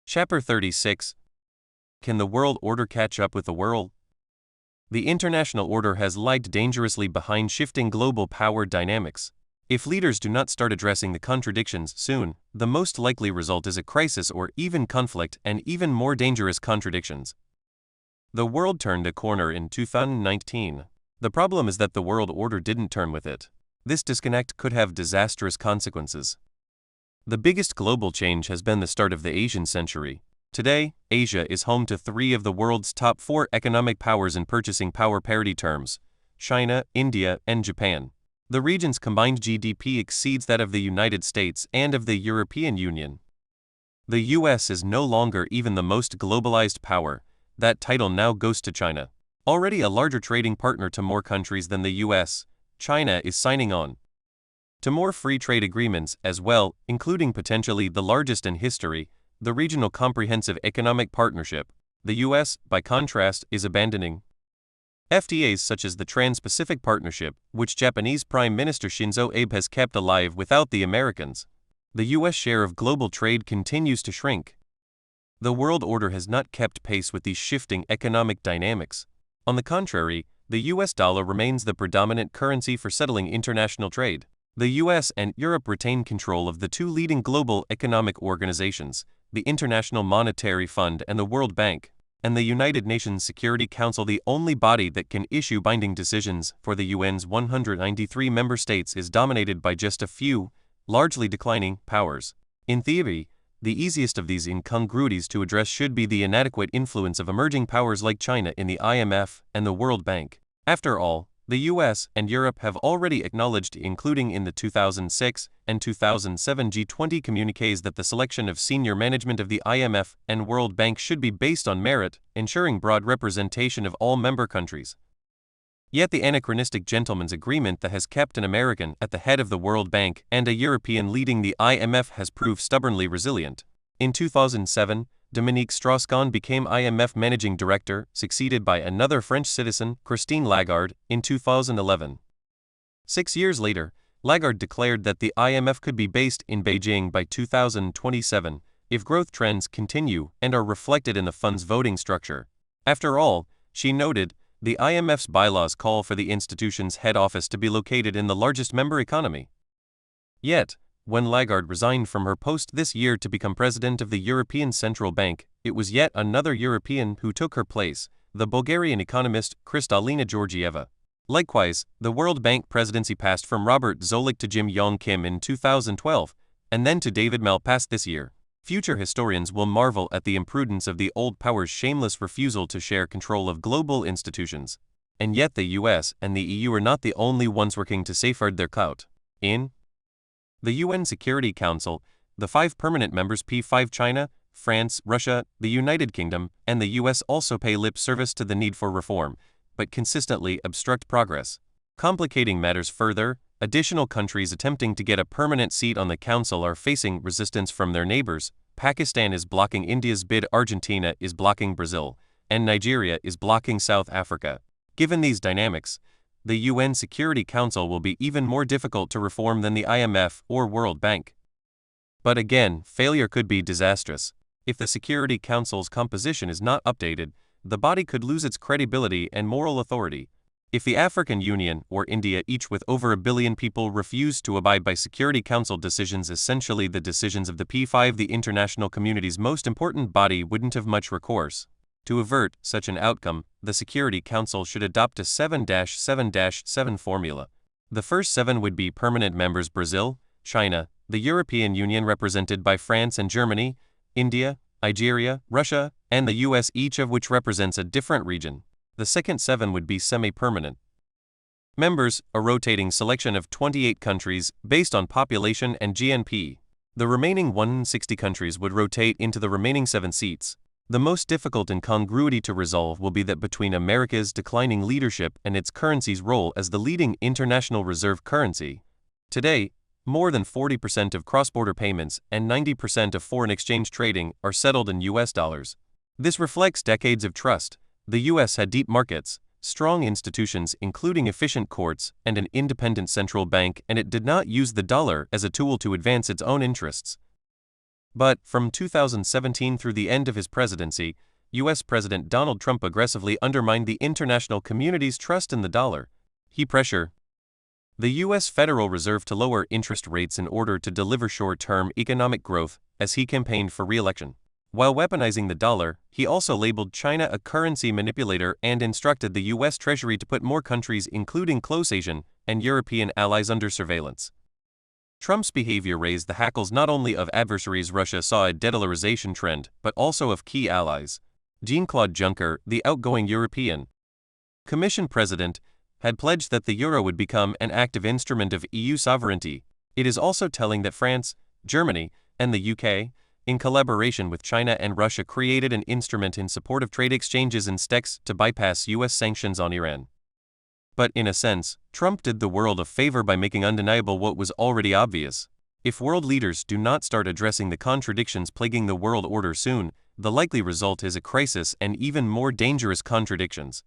Chapter 36. Can the world order catch up with the world? The international order has lagged dangerously behind shifting global power dynamics. If leaders do not start addressing the contradictions soon, the most likely result is a crisis or even conflict, and even more dangerous contradictions. The world turned a corner in 2019. The problem is that the world order didn't turn with it. This disconnect could have disastrous consequences. The biggest global change has been the start of the Asian century. Today, Asia is home to 3 of the world's top 4 economic powers in purchasing power parity terms: China, India, and Japan. The region's combined GDP exceeds that of the United States and of the European Union. The US is no longer even the most globalized power. That title now goes to China. Already a larger trading partner to more countries than the US, China is signing on to more free trade agreements as well, including potentially the largest in history, the Regional Comprehensive Economic Partnership. The US, by contrast, is abandoning FTAs such as the Trans-Pacific Partnership, which Japanese Prime Minister Shinzo Abe has kept alive without the Americans. The US share of global trade continues to shrink. The world order has not kept pace with these shifting economic dynamics. On the contrary, the US dollar remains the predominant currency for settling international trade. The US and Europe retain control of the 2 leading global economic organizations, the International Monetary Fund and the World Bank, and the United Nations Security Council, the only body that can issue binding decisions for the UN's 193 member states, is dominated by just a few, largely declining, powers. In theory, the easiest of these incongruities to address should be the inadequate influence of emerging powers like China in the IMF and the World Bank. After all, the US and Europe have already acknowledged, including in the 2006 and 2007 G20 communiques, that the selection of senior management of the IMF and World Bank should be based on merit, ensuring broad representation of all member countries. Yet the anachronistic gentleman's agreement that has kept an American at the head of the World Bank and a European leading the IMF has proved stubbornly resilient. In 2007, Dominique Strauss-Kahn became IMF Managing Director, succeeded by another French citizen, Christine Lagarde, in 2011. 6 years later, Lagarde declared that the IMF could be based in Beijing by 2027 if growth trends continue and are reflected in the fund's voting structure. After all, she noted, the IMF's bylaws call for the institution's head office to be located in the largest member economy. Yet, when Lagarde resigned from her post this year to become president of the European Central Bank, it was yet another European who took her place, the Bulgarian economist Kristalina Georgieva. Likewise, the World Bank presidency passed from Robert Zolik to Jim Yong Kim in 2012, and then to David Malpass this year. Future historians will marvel at the imprudence of the old power's shameless refusal to share control of global institutions. And yet the US and the EU are not the only ones working to safeguard their clout. In the UN Security Council, the 5 permanent members P5 China, France, Russia, the United Kingdom, and the US also pay lip service to the need for reform, but consistently obstruct progress. Complicating matters further, additional countries attempting to get a permanent seat on the Council are facing resistance from their neighbors. Pakistan is blocking India's bid, Argentina is blocking Brazil, and Nigeria is blocking South Africa. Given these dynamics, the UN Security Council will be even more difficult to reform than the IMF or World Bank. But again, failure could be disastrous. If the Security Council's composition is not updated, the body could lose its credibility and moral authority. If the African Union or India, each with over 1 billion people, refuse to abide by Security Council decisions, essentially the decisions of the P5, the international community's most important body wouldn't have much recourse. To avert such an outcome, the Security Council should adopt a 7-7-7 formula. The first 7 would be permanent members: Brazil, China, the European Union represented by France and Germany, India, Nigeria, Russia, and the US, each of which represents a different region. The second 7 would be semi-permanent members, a rotating selection of 28 countries based on population and GNP. The remaining 160 countries would rotate into the remaining 7 seats. The most difficult incongruity to resolve will be that between America's declining leadership and its currency's role as the leading international reserve currency. Today, more than 40% of cross-border payments and 90% of foreign exchange trading are settled in US dollars. This reflects decades of trust. The US had deep markets, strong institutions including efficient courts and an independent central bank, and it did not use the dollar as a tool to advance its own interests. But, from 2017 through the end of his presidency, U.S. President Donald Trump aggressively undermined the international community's trust in the dollar. He pressured the U.S. Federal Reserve to lower interest rates in order to deliver short-term economic growth as he campaigned for re-election. While weaponizing the dollar, he also labeled China a currency manipulator and instructed the U.S. Treasury to put more countries, including close Asian and European allies, under surveillance. Trump's behavior raised the hackles not only of adversaries. Russia saw a de-dollarization trend, but also of key allies. Jean-Claude Juncker, the outgoing European Commission president, had pledged that the euro would become an active instrument of EU sovereignty. It is also telling that France, Germany, and the UK, in collaboration with China and Russia, created an instrument in support of trade exchanges in STEX to bypass US sanctions on Iran. But in a sense, Trump did the world a favor by making undeniable what was already obvious. If world leaders do not start addressing the contradictions plaguing the world order soon, the likely result is a crisis and even more dangerous contradictions.